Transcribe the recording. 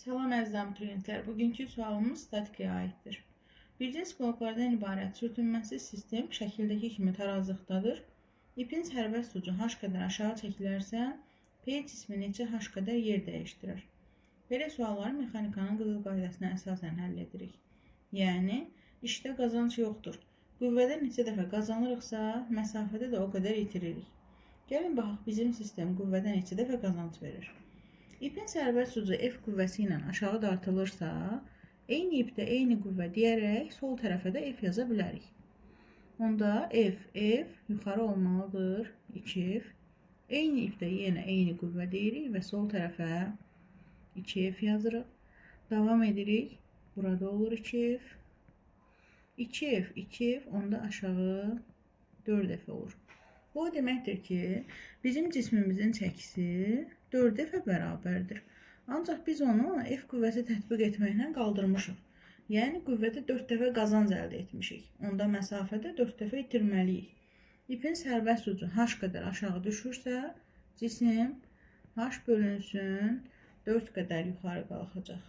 Salam əziz abituriyentlər. Bugünkü sualımız statikaya aiddir. Bircəs bloklardan ibarət sürtünməsiz sistem şəkildəki kimi tarazlıqdadır. İpin sərbəst ucu h qədər aşağı çəkilərsə, P cismi neçə h qədər yer dəyişdirir? Belə sualları mexanikanın qızıl qaydasına əsasən həll edirik. Yəni, işdə qazanc yoxdur. Qüvvədə neçə dəfə qazanırıqsa, məsafədə də o qədər itiririk. Gəlin baxaq, bizim sistem qüvvədə neçə dəfə qazanc verir? İpin sərbəst ucu F qüvvəsi ilə aşağı dartılırsa, eyni ipdə eyni qüvvə deyərək sol tərəfə də F yaza bilərik. Onda F yuxarı olmalıdır 2F. Eyni ipdə yenə eyni qüvvə deyirik və sol tərəfə 2F yazırıq. Davam edirik. Burada olur 2F. 2F, onda aşağı 4 dəfə olur. Bu deməkdir ki, bizim cismimizin çəkisi 4 dəfə bərabərdir. Ancaq biz onu F qüvvəsi tətbiq etməklə qaldırmışıq. Yəni, qüvvədə 4 dəfə qazanc əldə etmişik. Onda məsafədə 4 dəfə itirməliyik. İpin sərbəst ucu h qədər aşağı düşürsə, cisim h bölünsün 4 qədər yuxarı qalxacaq.